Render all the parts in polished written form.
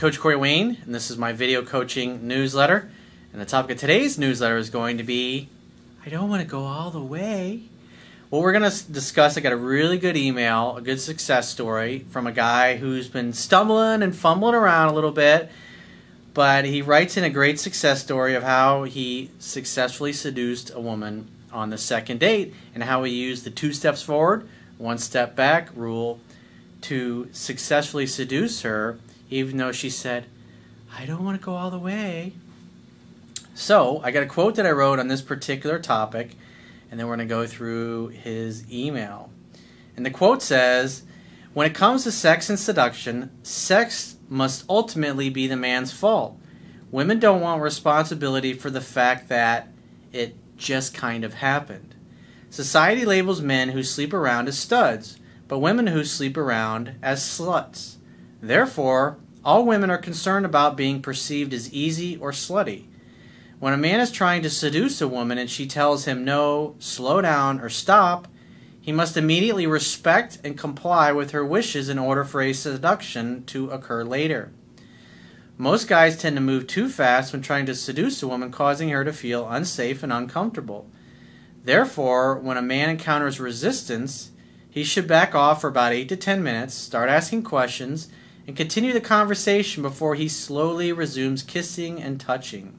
Coach Corey Wayne, and this is my video coaching newsletter. And the topic of today's newsletter is going to be, I don't want to go all the way. What we're going to discuss, I got a really good email, a good success story from a guy who's been stumbling and fumbling around a little bit, but he writes in a great success story of how he successfully seduced a woman on the second date and how he used the 2 steps forward, 1 step back rule to successfully seduce her, even though she said, I don't want to go all the way. So I got a quote that I wrote on this particular topic, and then we're going to go through his email. And the quote says, when it comes to sex and seduction, sex must ultimately be the man's fault. Women don't want responsibility for the fact that it just kind of happened. Society labels men who sleep around as studs, but women who sleep around as sluts. Therefore, all women are concerned about being perceived as easy or slutty. When a man is trying to seduce a woman and she tells him no, slow down, or stop, he must immediately respect and comply with her wishes in order for a seduction to occur later. Most guys tend to move too fast when trying to seduce a woman, causing her to feel unsafe and uncomfortable. Therefore, when a man encounters resistance, he should back off for about 8 to 10 minutes, start asking questions, and continue the conversation before he slowly resumes kissing and touching.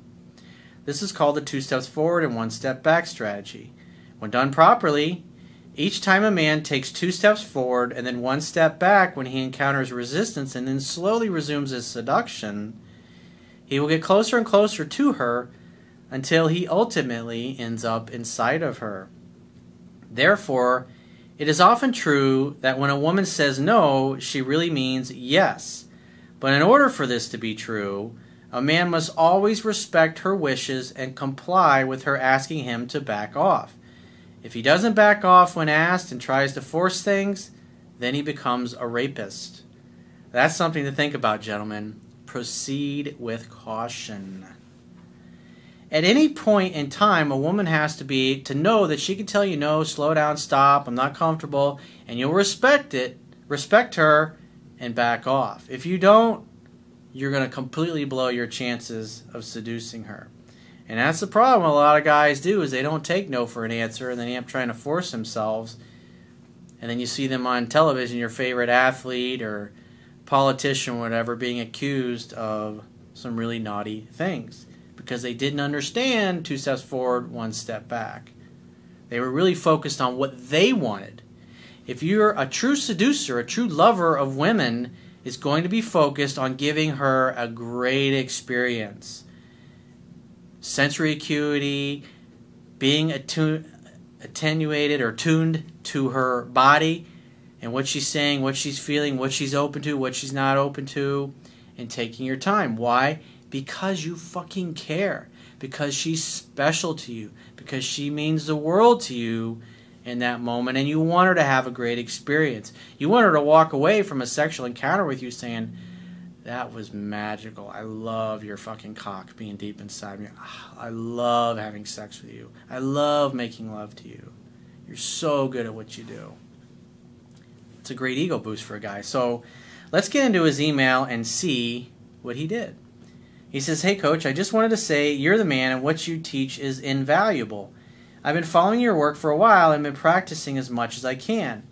This is called the 2 steps forward and 1 step back strategy. When done properly, each time a man takes 2 steps forward and then 1 step back when he encounters resistance and then slowly resumes his seduction, he will get closer and closer to her until he ultimately ends up inside of her. Therefore, it is often true that when a woman says no, she really means yes. But in order for this to be true, a man must always respect her wishes and comply with her asking him to back off. If he doesn't back off when asked and tries to force things, then he becomes a rapist. That's something to think about, gentlemen. Proceed with caution. At any point in time, a woman has to know that she can tell you no, slow down, stop, I'm not comfortable, and you'll respect her, and back off. If you don't, you're going to completely blow your chances of seducing her. And that's the problem a lot of guys do, is they don't take no for an answer, and then they end up trying to force themselves, and then you see them on television, your favorite athlete or politician or whatever, being accused of some really naughty things because they didn't understand 2 steps forward, 1 step back. They were really focused on what they wanted. If you're a true seducer, a true lover of women, is going to be focused on giving her a great experience. Sensory acuity, being attenuated or tuned to her body and what she's saying, what she's feeling, what she's open to, what she's not open to, and taking your time. Why? Because you fucking care. Because she's special to you. Because she means the world to you in that moment, and you want her to have a great experience. You want her to walk away from a sexual encounter with you saying, that was magical. I love your fucking cock being deep inside me. I love having sex with you. I love making love to you. You're so good at what you do. It's a great ego boost for a guy. So let's get into his email and see what he did. He says, hey coach, I just wanted to say you're the man and what you teach is invaluable. I've been following your work for a while and been practicing as much as I can.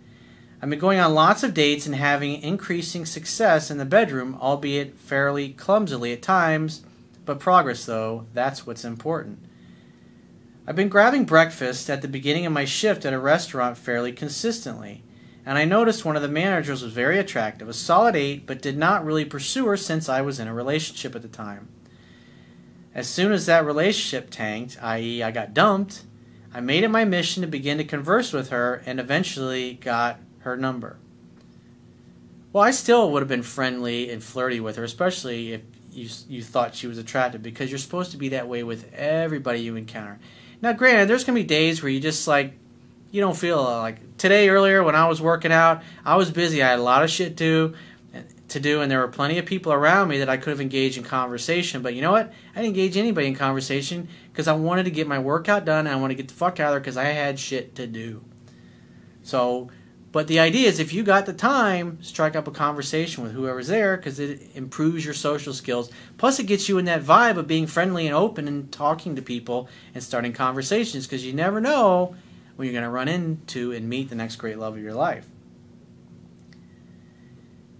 I've been going on lots of dates and having increasing success in the bedroom, albeit fairly clumsily at times, but progress though, that's what's important. I've been grabbing breakfast at the beginning of my shift at a restaurant fairly consistently, and I noticed one of the managers was very attractive, a solid 8, but did not really pursue her since I was in a relationship at the time. As soon as that relationship tanked, i.e. I got dumped, I made it my mission to begin to converse with her and eventually got her number. Well, I still would have been friendly and flirty with her, especially if you thought she was attractive, because you're supposed to be that way with everybody you encounter. Now, granted, there's going to be days where you just you don't feel like today. Earlier when I was working out, I was busy. I had a lot of shit to do, and there were plenty of people around me that I could have engaged in conversation. But you know what? I didn't engage anybody in conversation because I wanted to get my workout done and I wanted to get the fuck out of there because I had shit to do. So But the idea is if you got the time, strike up a conversation with whoever's there because it improves your social skills. Plus it gets you in that vibe of being friendly and open and talking to people and starting conversations because you never know when you're going to run into and meet the next great love of your life.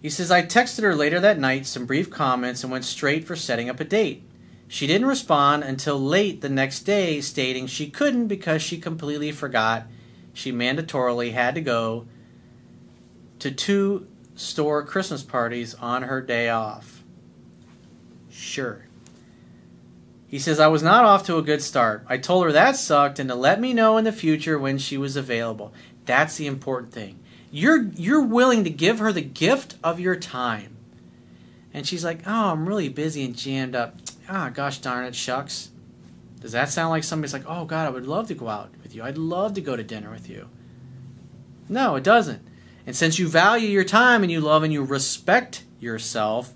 He says, I texted her later that night some brief comments and went straight for setting up a date. She didn't respond until late the next day, stating she couldn't because she completely forgot she mandatorily had to go to 2 store Christmas parties on her day off. Sure. He says, I was not off to a good start. I told her that sucked and to let me know in the future when she was available. That's the important thing. You're willing to give her the gift of your time. And she's like, oh, I'm really busy and jammed up. Ah, gosh darn it, shucks. Does that sound like somebody's like, oh, God, I would love to go out with you. I'd love to go to dinner with you. No, it doesn't. And since you value your time and you love and you respect yourself,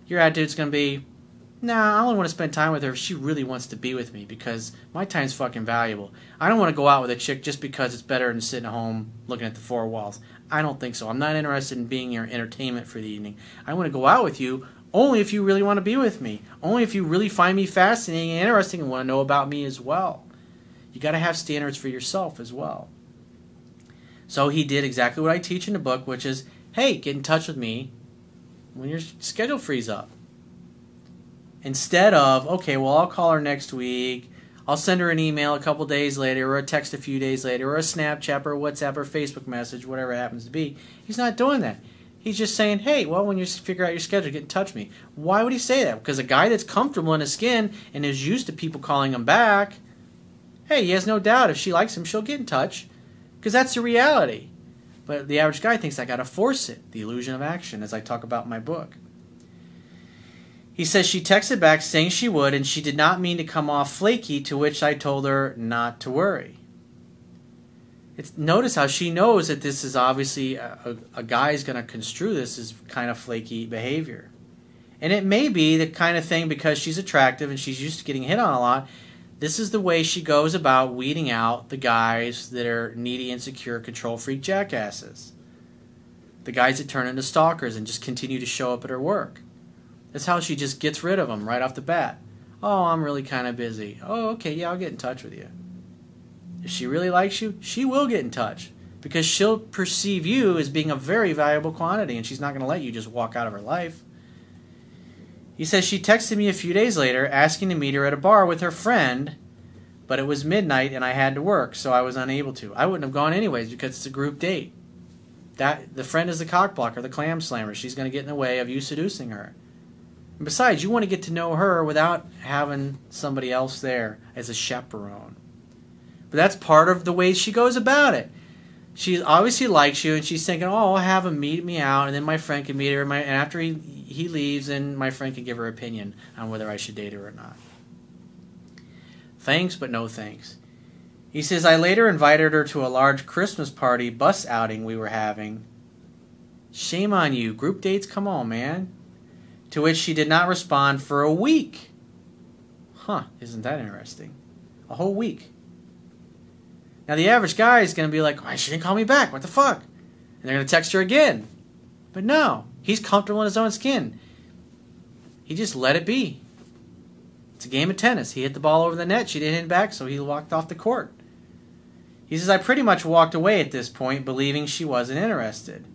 your attitude's going to be, nah, I only want to spend time with her if she really wants to be with me because my time's fucking valuable. I don't want to go out with a chick just because it's better than sitting at home looking at the 4 walls. I don't think so. I'm not interested in being your entertainment for the evening. I want to go out with you only if you really want to be with me. Only if you really find me fascinating and interesting and want to know about me as well. You got to have standards for yourself as well. So he did exactly what I teach in the book, which is, hey, get in touch with me when your schedule frees up. Instead of, okay, well, I'll call her next week. I'll send her an email a couple days later or a text a few days later or a Snapchat or a WhatsApp or Facebook message, whatever it happens to be. He's not doing that. He's just saying, hey, well, when you figure out your schedule, get in touch with me. Why would he say that? Because a guy that's comfortable in his skin and is used to people calling him back, hey, he has no doubt if she likes him, she'll get in touch. Because that's the reality. But the average guy thinks I got to force it. The illusion of action, as I talk about in my book. He says she texted back saying she would, and she did not mean to come off flaky, to which I told her not to worry. Notice how she knows that this is obviously a guy is going to construe this as kind of flaky behavior. And it may be the kind of thing because she's attractive and she's used to getting hit on a lot. This is the way she goes about weeding out the guys that are needy, insecure, control freak jackasses. The guys that turn into stalkers and just continue to show up at her work. That's how she just gets rid of them right off the bat. Oh, I'm really kind of busy. Oh, okay, yeah, I'll get in touch with you. If she really likes you, she will get in touch because she'll perceive you as being a very valuable quantity and she's not going to let you just walk out of her life. He says she texted me a few days later asking to meet her at a bar with her friend, but it was midnight and I had to work, so I was unable to. I wouldn't have gone anyways because it's a group date. The friend is the cock blocker, the clam slammer. She's going to get in the way of you seducing her. And besides, you want to get to know her without having somebody else there as a chaperone. But that's part of the way she goes about it. She obviously likes you, and she's thinking, oh, I'll have him meet me out, and then my friend can meet her, and after he leaves, then my friend can give her opinion on whether I should date her or not. Thanks, but no thanks. He says, I later invited her to a large Christmas party bus outing we were having. Shame on you. Group dates? Come on, man. To which she did not respond for a week. Huh, isn't that interesting? A whole week. Now, the average guy is going to be like, why she didn't call me back? What the fuck? And they're going to text her again. But no, he's comfortable in his own skin. He just let it be. It's a game of tennis. He hit the ball over the net. She didn't hit it back, so he walked off the court. He says, I pretty much walked away at this point, believing she wasn't interested.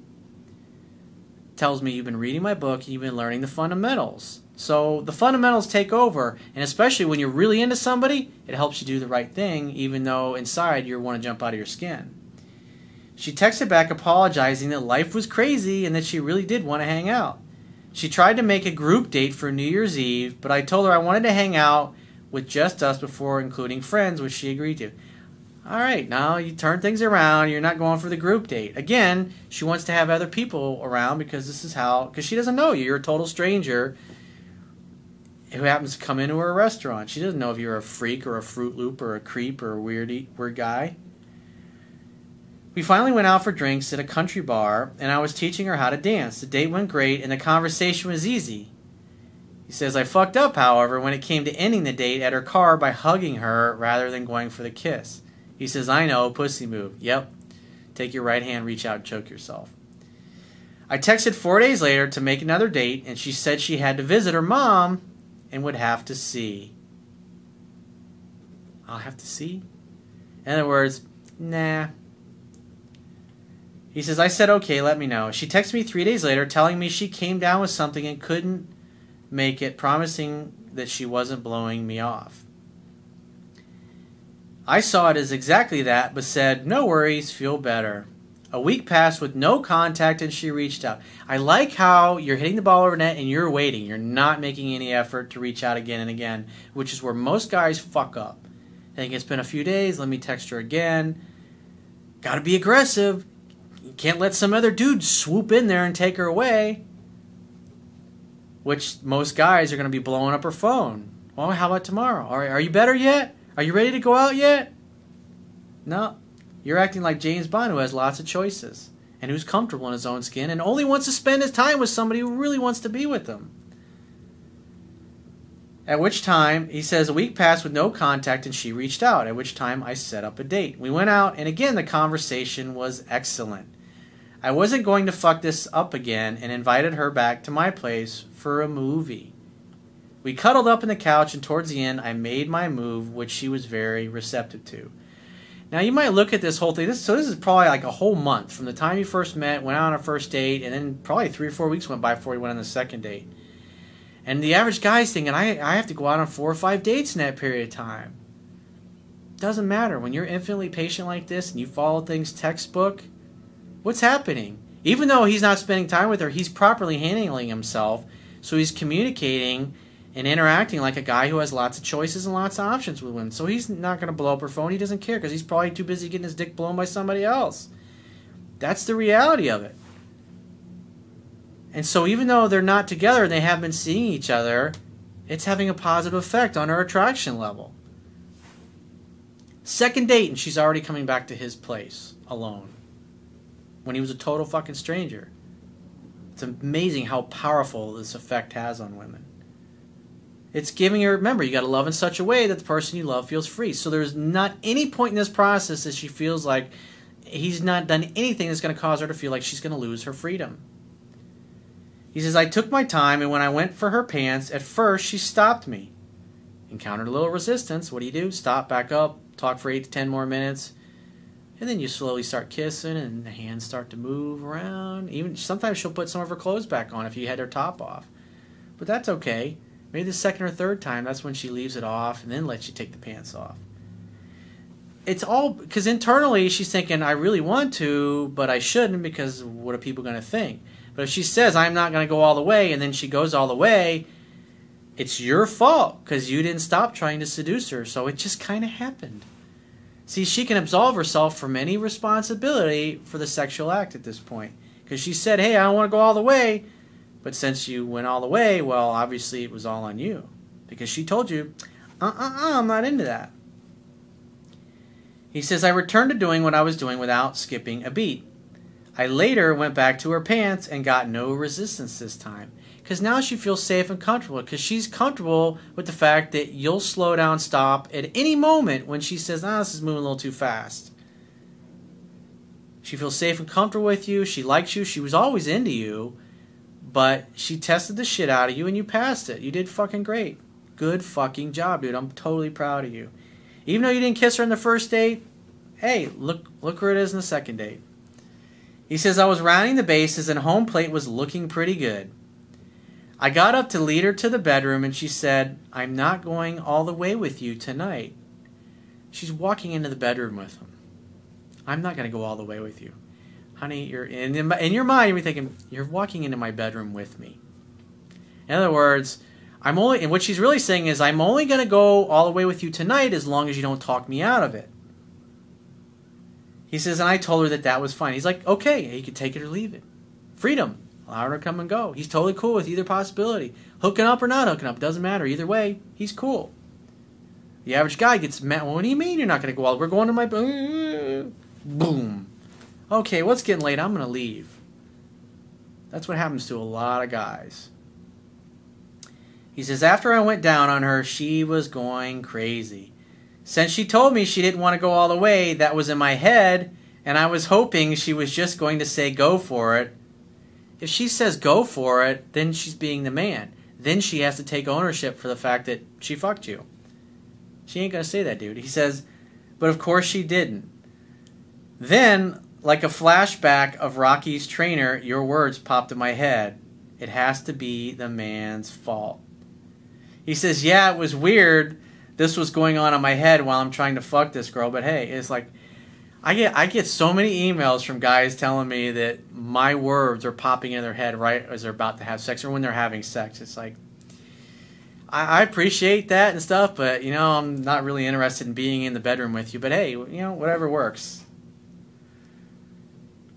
Tells me you've been reading my book and you've been learning the fundamentals. So the fundamentals take over, and especially when you're really into somebody, it helps you do the right thing, even though inside you want to jump out of your skin. She texted back apologizing that life was crazy and that she really did want to hang out. She tried to make a group date for New Year's Eve, but I told her I wanted to hang out with just us before including friends, which she agreed to. All right, now you turn things around. You're not going for the group date. Again, she wants to have other people around because because she doesn't know you. You're a total stranger who happens to come into her restaurant. She doesn't know if you're a freak or a Fruit Loop or a creep or a weird guy. We finally went out for drinks at a country bar, and I was teaching her how to dance. The date went great, and the conversation was easy. He says, I fucked up, however, when it came to ending the date at her car by hugging her rather than going for the kiss. He says, I know, pussy move. Yep. Take your right hand, reach out, and choke yourself. I texted 4 days later to make another date, and she said she had to visit her mom and would have to see. I'll have to see? In other words, nah. He says, I said, okay, let me know. She texted me 3 days later telling me she came down with something and couldn't make it, promising that she wasn't blowing me off. I saw it as exactly that, but said, no worries, feel better. A week passed with no contact and she reached out. I like how you're hitting the ball over net and you're waiting. You're not making any effort to reach out again and again, which is where most guys fuck up. They think it's been a few days, let me text her again. Gotta be aggressive. You can't let some other dude swoop in there and take her away. Which most guys are going to be blowing up her phone. Well, how about tomorrow? Are you better yet? Are you ready to go out yet? No. You're acting like James Bond, who has lots of choices and who's comfortable in his own skin and only wants to spend his time with somebody who really wants to be with him. At which time, he says, a week passed with no contact and she reached out, at which time I set up a date. We went out, and again, the conversation was excellent. I wasn't going to fuck this up again and invited her back to my place for a movie. We cuddled up on the couch, and towards the end, I made my move, which she was very receptive to. Now, you might look at this whole thing. This is probably like a whole month from the time you first met, went out on a first date, and then probably 3 or 4 weeks went by before you went on the second date. And the average guy's thinking, I have to go out on 4 or 5 dates in that period of time. Doesn't matter. When you're infinitely patient like this and you follow things textbook, what's happening? Even though he's not spending time with her, he's properly handling himself, so he's communicating and interacting like a guy who has lots of choices and lots of options with women. So he's not going to blow up her phone. He doesn't care because he's probably too busy getting his dick blown by somebody else. That's the reality of it. And so even though they're not together and they have been seeing each other, it's having a positive effect on her attraction level. Second date, and she's already coming back to his place alone when he was a total fucking stranger. It's amazing how powerful this effect has on women. It's giving her, remember, you got to love in such a way that the person you love feels free. So there's not any point in this process that she feels like he's not done anything that's going to cause her to feel like she's going to lose her freedom. He says, I took my time, and when I went for her pants, at first she stopped me. Encountered a little resistance. What do? Stop, back up, talk for 8 to 10 more minutes. And then you slowly start kissing, and the hands start to move around. Even sometimes she'll put some of her clothes back on if you had her top off. But that's okay. Maybe the second or third time, that's when she leaves it off and then lets you take the pants off. It's all because internally she's thinking, I really want to, but I shouldn't because what are people going to think? But if she says, I'm not going to go all the way, and then she goes all the way, it's your fault because you didn't stop trying to seduce her. So it just kind of happened. See, she can absolve herself from any responsibility for the sexual act at this point. Because she said, hey, I don't want to go all the way. But since you went all the way, well, obviously it was all on you. Because she told you, I'm not into that. He says, I returned to doing what I was doing without skipping a beat. I later went back to her pants and got no resistance this time. Because now she feels safe and comfortable. Because she's comfortable with the fact that you'll slow down, stop at any moment when she says, this is moving a little too fast. She feels safe and comfortable with you. She likes you. She was always into you. But she tested the shit out of you and you passed it. You did fucking great. Good fucking job, dude. I'm totally proud of you. Even though you didn't kiss her on the first date, hey, look where it is in the second date. He says, I was rounding the bases and home plate was looking pretty good. I got up to lead her to the bedroom and she said, I'm not going all the way with you tonight. She's walking into the bedroom with him. I'm not going to go all the way with you. Honey, you're in your mind, you're thinking, you're walking into my bedroom with me. In other words, and what she's really saying is, I'm only going to go all the way with you tonight as long as you don't talk me out of it. He says, and I told her that was fine. He's like, okay, you can take it or leave it. Freedom. Allow her to come and go. He's totally cool with either possibility. Hooking up or not hooking up, doesn't matter. Either way, he's cool. The average guy gets mad. Well, what do you mean you're not going to go all? We're going to my... Boom. Okay, well, it's getting late. I'm going to leave. That's what happens to a lot of guys. He says, after I went down on her, she was going crazy. Since she told me she didn't want to go all the way, that was in my head, And I was hoping she was just going to say go for it. If she says go for it, then she's being the man. Then she has to take ownership for the fact that she fucked you. She ain't going to say that, dude. He says, but of course she didn't. Then, like a flashback of Rocky's trainer, your words popped in my head. It has to be the man's fault. He says, yeah, it was weird. This was going on in my head while I'm trying to fuck this girl. But hey, it's like, I get so many emails from guys telling me that my words are popping in their head right as they're about to have sex or when they're having sex. It's like, I appreciate that and stuff, but, you know, I'm not really interested in being in the bedroom with you. But hey, you know, whatever works.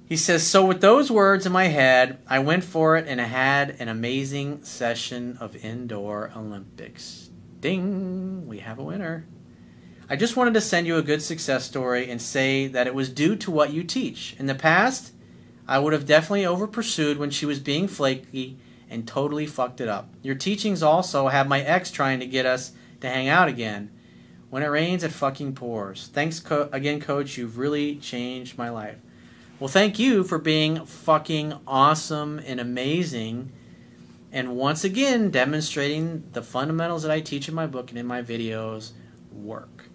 He says, so with those words in my head, I went for it and I had an amazing session of indoor Olympics. Ding! We have a winner. I just wanted to send you a good success story and say that it was due to what you teach. In the past, I would have definitely over-pursued when she was being flaky and totally fucked it up. Your teachings also have my ex trying to get us to hang out again. When it rains, it fucking pours. Thanks again, Coach. You've really changed my life. Well, thank you for being fucking awesome and amazing, and once again demonstrating the fundamentals that I teach in my book and in my videos work.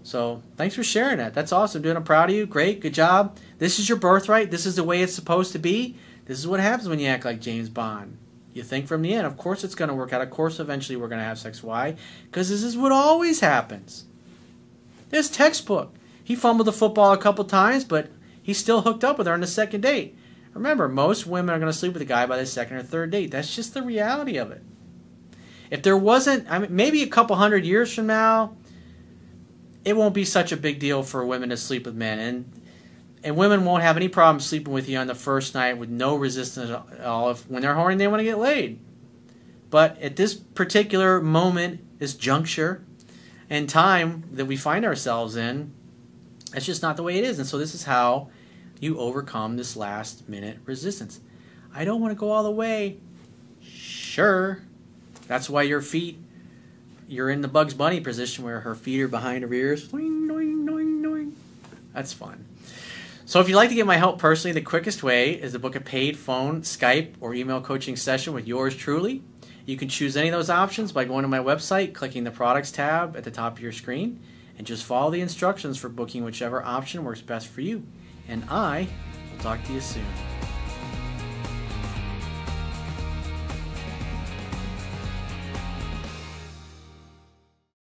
So thanks for sharing that. That's awesome, dude. I'm proud of you. Great. Good job. This is your birthright. This is the way it's supposed to be. This is what happens when you act like James Bond. You think from the end, of course it's going to work out. Of course eventually we're going to have sex. Why? Because this is what always happens. This textbook. He fumbled the football a couple times, but he still hooked up with her on the second date. Remember, most women are going to sleep with a guy by the second or third date. That's just the reality of it. If there wasn't, I mean, maybe a couple 100 years from now, it won't be such a big deal for women to sleep with men. And women won't have any problem sleeping with you on the first night with no resistance at all. If when they're horny, they want to get laid. But at this particular moment, this juncture and time that we find ourselves in, that's just not the way it is. And so this is how you overcome this last minute resistance. I don't want to go all the way. Sure. That's why your feet, you're in the Bugs Bunny position where her feet are behind her ears. Doing, doing, doing, doing. That's fun. So if you'd like to get my help personally, the quickest way is to book a paid phone, Skype, or email coaching session with yours truly. You can choose any of those options by going to my website, clicking the products tab at the top of your screen, and just follow the instructions for booking whichever option works best for you. And I will talk to you soon.